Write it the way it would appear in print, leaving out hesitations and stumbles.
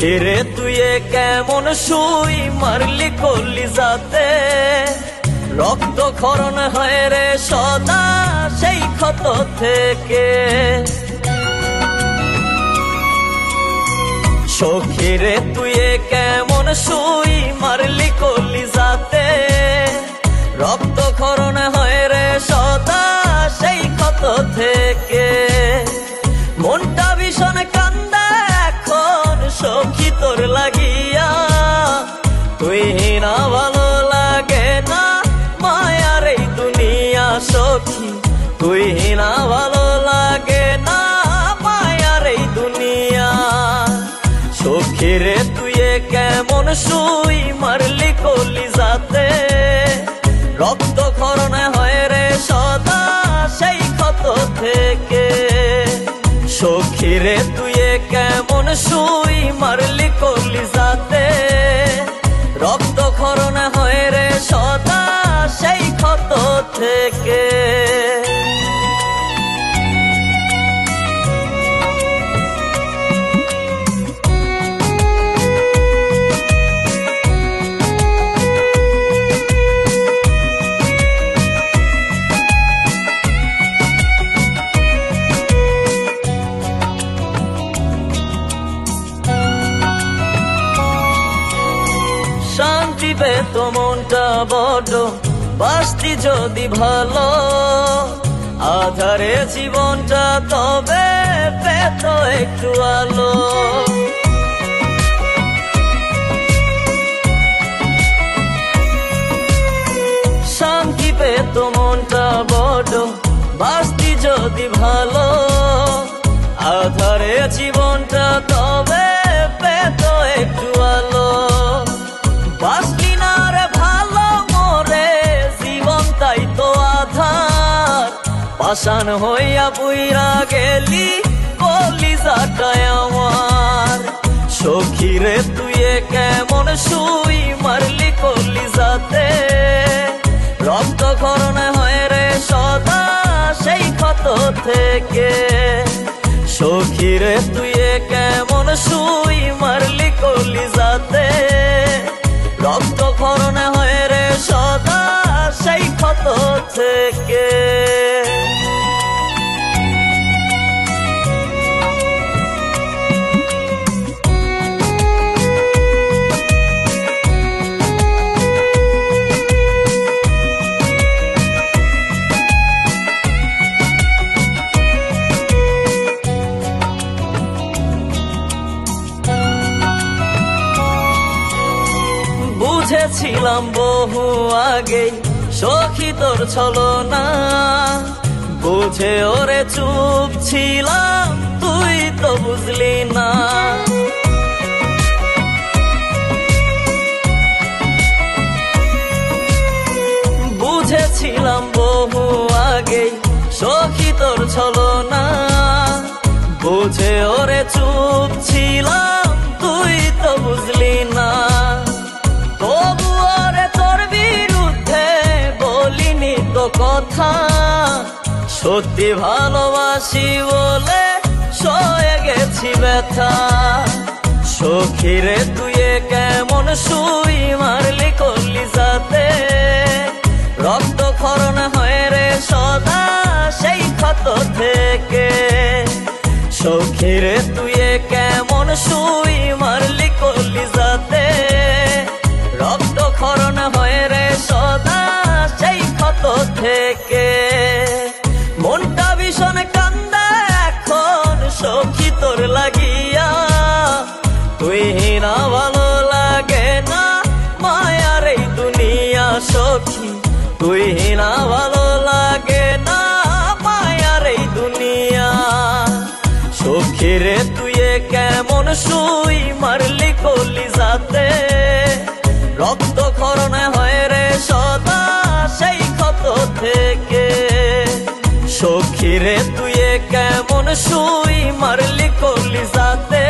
সখীরে তুই কেমন সুই মারলি কলিজাতে, রক্ত ক্ষরণ হয় রে সদা সেই ক্ষত থেকে। সখীরে তুই কেমন সুই মারলি কলিজাতে, রক্ত ক্ষরণ হয় রে সদা সেই ক্ষত থেকে। মনটা ভীষণ কান্দা এখন সখী তোর লাগিয়া, তুই না ভালো লাগে না মায়ার এই দুনিয়া সখী, তুই না ভালো লাগে না মায়ার এই দুনিয়া। সখীরে তুই কেমন সুই মারলি কলিজাতে, রক্ত ক্ষরণ হয় রে সদা সেই ক্ষত থেকে। সখীরে তুই কেমন সুই মারলি কলিজাতে, রক্ত ক্ষরণ হয় রে সদা সেই ক্ষত থেকে। শান্তি পেত মনটা বড় বাসতি যদি ভালো, আধারে জীবনটা তবে পেত একটু আলো। শান্তি পেত মনটা বড় বাসতি যদি ভালো, আধারে জীবনটা তবে পেত একটু আলো। বাসলি না রে ভালো মোরে জীবন তাই তো আধার, পাষাণ হইয়া বুইরা গেলি কলিজাটায় আমার। সখীরে তুই কেমন সুই মারলি কলিজাতে, রক্ত ক্ষরণ হয় রে সদা সেই ক্ষত থেকে। সখীরে তুই কেমন সুই মারলি কলিজাতে, রক্ত ক্ষরণ হয় রে সদা সেই ক্ষত থেকে। বুঝেছিলাম বহু আগে সখী তোর ছলনা, বুঝে ওরে চুপ ছিলাম তুই তো বুঝলি না। বুঝেছিলাম বহু আগে সখী তোর ছলনা, বুঝে ওরে চুপ ছিলাম তুই তো বুঝলি না। তবু ওরে তোর বিরুদ্ধে বলিনি তো কথা, সত্যি ভালোবাসি বলে সয়ে গেছি ব্যথা। সখীরে তুই কেমন সুই মারলি কলিজাতে, রক্ত ক্ষরণ হয় রে সদা সেই ক্ষত থেকে। সখীরে তুই কেমন সুই মারলি কলিজাতে, রক্ত ক্ষরণ হয় রে সদা সেই ক্ষত থেকে। মনটা ভীষণ কান্দা এখন সখী তোর লাগিয়া, তুই না ভালো লাগে না মায়ার এই দুনিয়া সখী, তুই না ভালো লাগে না মায়ার এই দুনিয়া। সখীরে তুই কেমন সুই মারলি কলিজাতে, রক্ত ক্ষরণ হয় রে সদা সেই ক্ষত থেকে। সখীরে তুই কেমন সুই মারলি কলিজাতে,